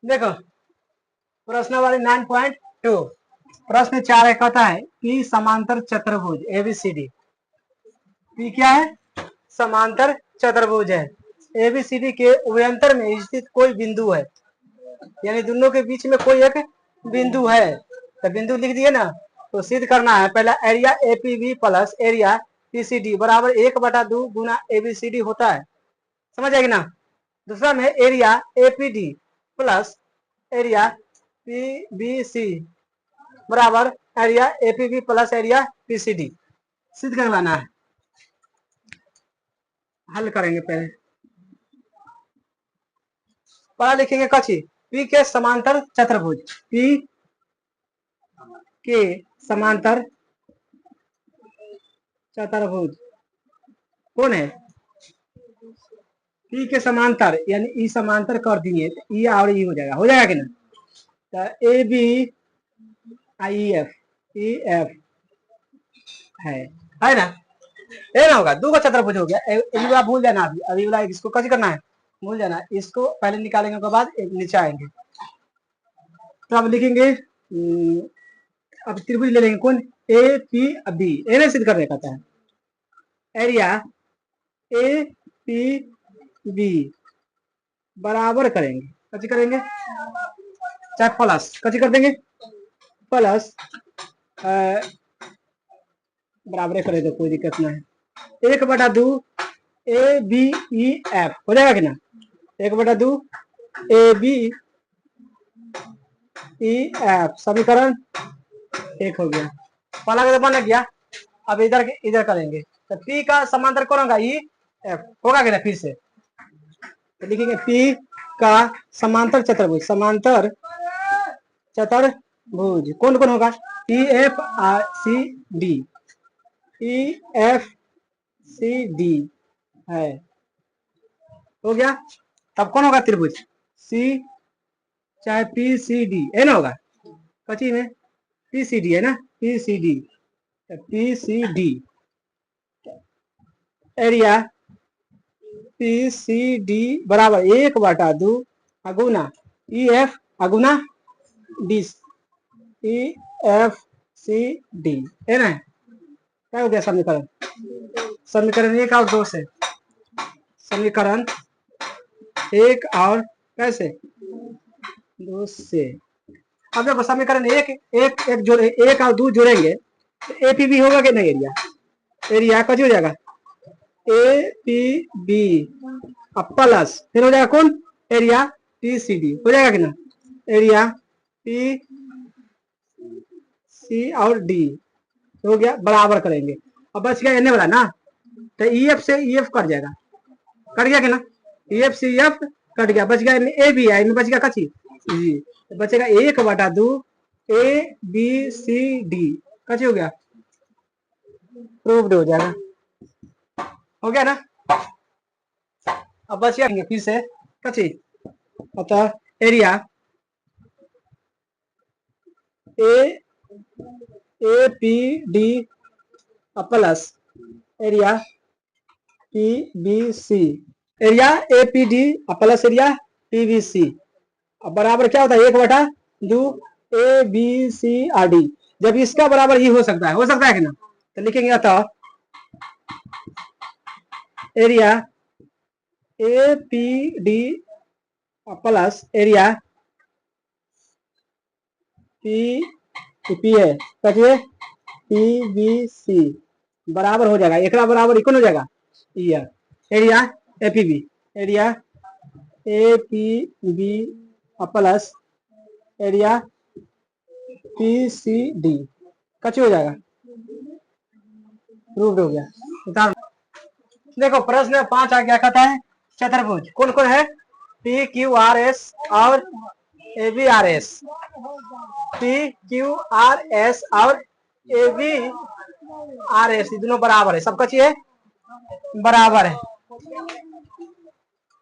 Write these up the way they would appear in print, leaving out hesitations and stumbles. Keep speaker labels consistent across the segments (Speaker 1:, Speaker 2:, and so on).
Speaker 1: देखो प्रश्न वाली 9.2 प्रश्न 4 एक कहता है कि समांतर चतुर्भुज एबीसीडी। पी क्या है? समांतर चतुर्भुज है। एबीसीडी के उभयंतर में स्थित कोई बिंदु है, यानी दोनों के बीच में कोई एक बिंदु है। तो बिंदु लिख दिए ना, तो सिद्ध करना है। पहला area APB plus area PCD बराबर 1/2 गुना एबीसीडी होता है, समझ आएगी ना। दूसरा में area APD plus area PBC बराबर area APB plus area PCD सिद्ध कर लाना है। हल करेंगे पहले, पढ़ा लिखेंगे कची पी के समांतर चतुर्भुज। पी के समांतर चतुर्भुज कौन है? पी के समांतर यानी ई समांतर कर दिए तो ई और ई हो जाएगा, हो जाएगा कि ना। तो A B I F E F है ना, ये ना होगा। दो का चतुर्भुज हो गया। ये वाला भूल जाना, अभी वाला इसको कैसे करना है भूल जाना। इसको पहले निकालेंगे उसके बाद नीचे आएंगे। तो अब लिखेंगे अब त्रिभुज ले लेंगे कौन? ए पी बी। ए सिद्ध करने कहता है एरिया ए पी बी बराबर करेंगे, कैसे करेंगे? चाहे प्लस कैसे कर देंगे? प्लस बराबर करे तो कोई दिक्कत ना है। 1/2 ए बी ई एफ हो जाएगा कि ना। 1/2 ए बी ई एफ समीकरण 1 हो गया। पहला का बन गया। अब इधर करेंगे तो पी का समांतर कौन होगा? ई एफ होगा कि ना। फिर से तो लिखेंगे पी का समांतर चतुर्भुज। समांतर चतुर्भुज कौन कौन होगा? E F C D. E F C D है, हो गया। तब कौन होगा त्रिभुज? सी चाहे पी सी डी है ना, होगा कची में पी सी डी है ना। P C D P C D area P C D बराबर 1/2 अगुना ई एफ अगुना D E F C D है ना। क्या हो गया समीकरण? समीकरण 1 और 2 से। समीकरण 1 और कैसे 2 से। अब देखो समीकरण एक जोड़े 1 और 2 जोड़ेंगे तो ए पी बी होगा कि नहीं? एरिया कैसे हो जाएगा? ए पी बी प्लस फिर हो जाएगा कौन? एरिया पी सी डी हो जाएगा कि ना। एरिया पी सी और डी हो गया, बराबर करेंगे। अब बच गया एन वाला ना, तो ई एफ से ई एफ कट जाएगा, कट गया कि ना। ई एफ से ई एफ कट गया, बच गया ए बी आई में बच गया कची जी, तो बचेगा 1/2 ए बी सी डी कची हो गया, प्रूव्ड हो जाएगा, हो गया ना। अब बच गया फिर से कची, अतः area A P D plus area P B C, area A P D plus area P B C बराबर क्या होता है? 1/2 A B C R D. जब इसका बराबर ही हो सकता है कि ना, तो लिखेंगे अतः area A P D plus area P है पी बी सी बराबर हो जाएगा, एक बराबर इक्वल हो जाएगा area A P B, area A P B plus area P C D कच्ची हो जाएगा, प्रूव्ड हो गया। देखो प्रश्न 5 आ गया, कहता है चतुर्भुज कौन कौन है? पी क्यू आर एस और A B R S. P Q R S और ए बी आर एस दोनों बराबर है, सब कच्ची है बराबर है।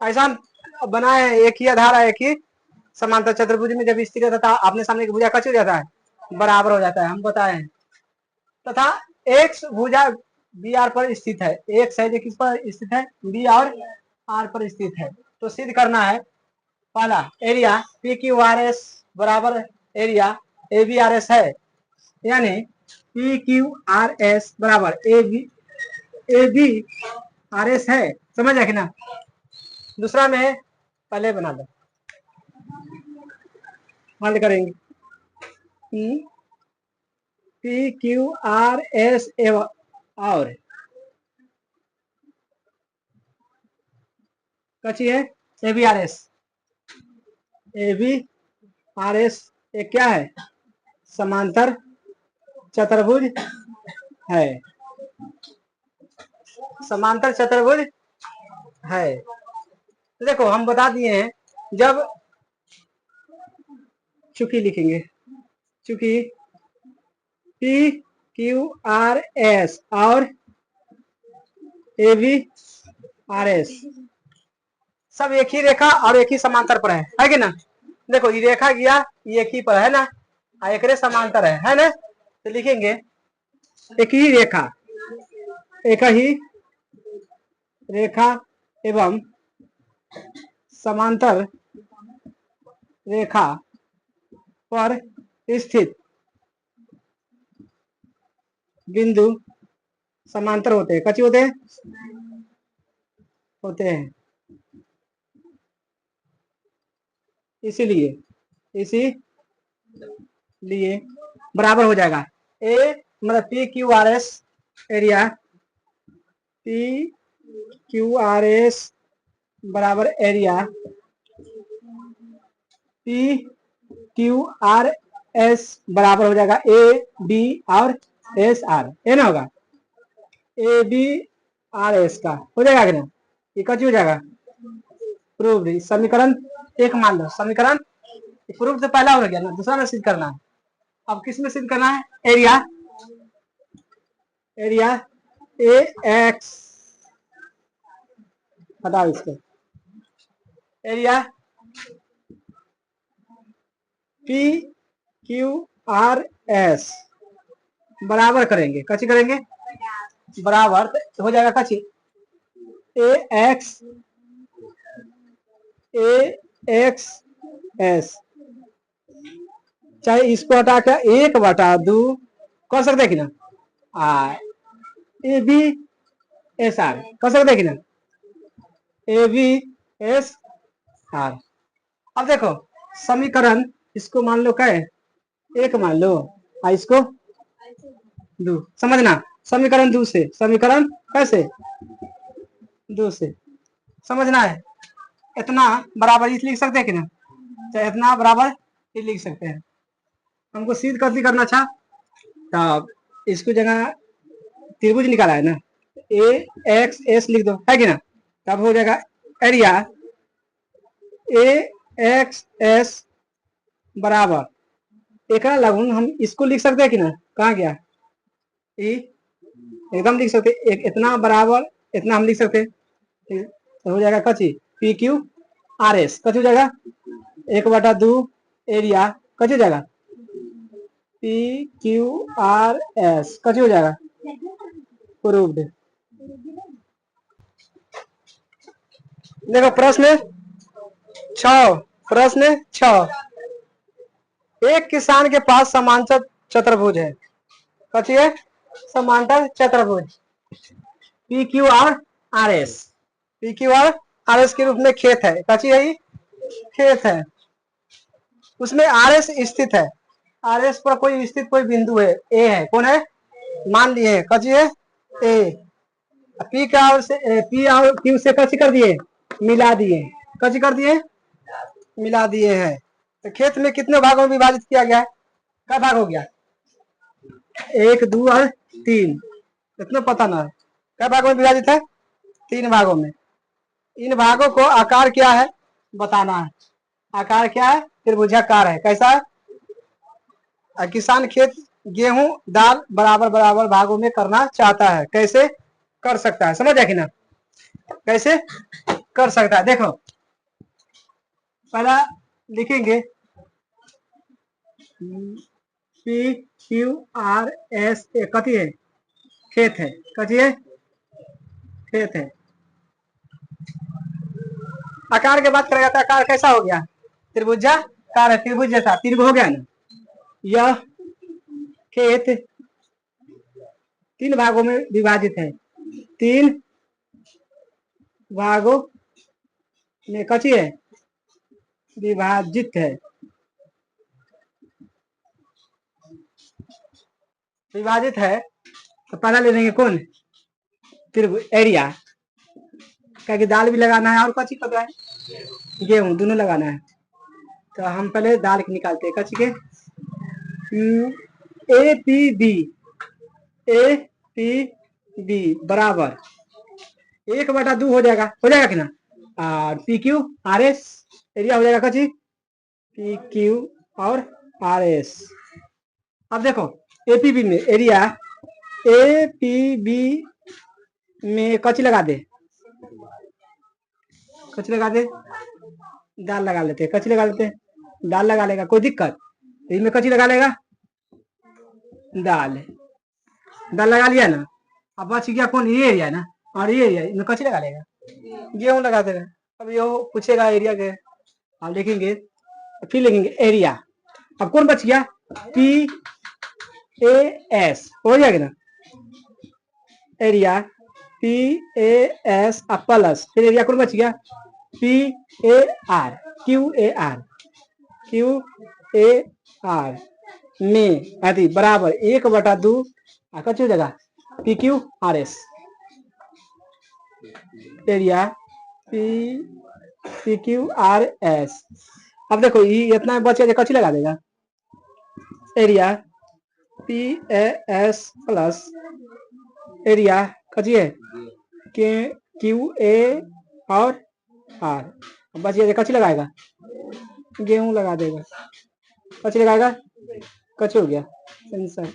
Speaker 1: ऐसा बनाए एक ही आधार है, एक ही समांतर चतुर्भुज में जब स्थिर रहता है आपने सामने की भुजा कच्ची हो जाता है, बराबर हो जाता है, हम बताए हैं। तथा एक्स भुजा बी आर पर स्थित है, एक्स है जो किस पर स्थित है? बी और आर पर स्थित है। तो सिद्ध करना है पहला area P Q R S बराबर area A B R S है, यानी पी क्यू आर एस बराबर ए बी आर एस है। समझ आए कि ना। दूसरा में पहले बना दो, हल करेंगे। पी क्यू आर एस और कची है A B R S. A B R S एक क्या है, समांतर चतुर्भुज है, समांतर चतुर्भुज है। तो देखो हम बता दिए हैं, जब चूंकि लिखेंगे, चूंकि पी क्यू आर एस और ए बी आर एस सब एक ही रेखा और एक ही समांतर पर है कि ना। देखो ये रेखा गया ये एक ही पर है ना, एक समांतर है ना। तो लिखेंगे एक ही रेखा, एक ही रेखा एवं समांतर रेखा पर स्थित बिंदु समांतर होते हैं। कच्चे होते हैं इसीलिए बराबर हो जाएगा ए मतलब P Q R S area P Q R S बराबर area P Q R S बराबर हो जाएगा ए बी और एस आर, ये ना होगा ए बी आर एस का हो जाएगा कि ना। ये कच्ची हो जाएगा प्रूफ। समीकरण एक मान लो, समीकरण प्रूफ तो पहला हो गया ना, दूसरा में सिद्ध करना है। अब किस में सिद्ध करना है, एरिया ए एक्स हटाओ इसको, area P Q R S बराबर करेंगे, कच्ची करेंगे बराबर तो हो जाएगा कच्ची ए एक्स एस, चाहे इसको हटा कर 1/2 कर सकते कि ना, ए बी एस आर कर सकते कि ना, ए बी एस आर। अब देखो समीकरण इसको मान लो क्या है, एक मान लो, इसको 2 समझना। समीकरण 2 से, समीकरण कैसे 2 से समझना है। इतना बराबर इस लिख सकते हैं कि ना, चाहे इतना बराबर ये लिख सकते हैं। हमको सीध कथी करना था, तब इसको जगह त्रिभुज निकाला है ना, ए एक्स एस लिख दो है कि ना, तब हो जाएगा एरिया ए एक्स एस बराबर एक लगुन हम इसको लिख सकते हैं कि ना, कहाँ गया ई, एकदम लिख सकते एक इतना बराबर इतना हम लिख सकते, तो हो जाएगा कची पी क्यू आर एस कच हो जाएगा 1/2 एरिया कच हो जाएगा पी क्यू आर एस कच हो जाएगा प्रूव्ड। देखो प्रश्न 6, प्रश्न 6, एक किसान के पास समांतर चतुर्भुज है, कथी है समांतर चतुर्भुज P Q R S, P Q R S के रूप में खेत है, कथी है ये खेत है, उसमें आर एस स्थित है, आर एस पर कोई स्थित कोई बिंदु है ए है, कौन है मान लिए कथी है ए, पी का और से पी और क्यू से कथी कर दिए मिला दिए, कथी कर दिए मिला दिए हैं। तो खेत में कितने भागों में विभाजित किया गया है, क्या भाग हो गया 1 2 और 3, इतना पता ना है क्या भागों में विभाजित है 3 भागों में। इन भागों को आकार क्या है बताना है, आकार क्या है त्रिभुजाकार है, कैसा है। किसान खेत गेहूं दाल बराबर बराबर भागों में करना चाहता है, कैसे कर सकता है, समझ कि ना कैसे कर सकता है। देखो पहला लिखेंगे पी क्यू आर एस ए कथी है खेत है, कथी है खेत है, आकार के बात करेगा तो आकार कैसा हो गया? त्रिभुजाकार है, त्रिभुज जैसा, त्रिभुज हो गया ना। यह खेत 3 भागों में विभाजित है, 3 भागों में कची है, विभाजित है, विभाजित है। तो पहला ले लेंगे कौन? त्रिभुज एरिया, क्या दाल भी लगाना है और कची का गेहूं दोनों लगाना है। तो हम पहले दाल निकालते हैं कची के। A P B, A P B बराबर 1/2 हो जाएगा कि ना। और P Q R S area हो जाएगा कची, पी क्यू और आर एस। अब देखो एपीबी में एरिया, ए पी बी में कची लगा दे, कची लगा दे, दाल लगा लेते हैं, कची लगा लेते हैं, दाल लगा लेगा, कोई दिक्कत? इसमें कची लगा लेगा, दाल, दाल लगा लिया ना। अब बच गया कौन? ये एरिया ना, और ये एरिया, इनमें कची लगा लेगा, गेहूं लगा देगा। अब ये पूछेगा एरिया के, आप लिखेंगे, फिर लिखेंगे एरिया। अब कौन बच गया? पी ए एस हो जाएगा ना, area P A S plus, फिर एरिया कौन बच गया? P A R, Q A R, Q A R में आदि बराबर 1/2 कची हो जाएगा, P Q R S. Area P Q R S. अब देखो ये इतना बच गया, कची लगा देगा, area P A S plus area कची है, के क्यू ए और आर। बच गया, कची लगाएगा, गेहूं लगा देगा, कची लगाएगा, कची हो गया आंसर।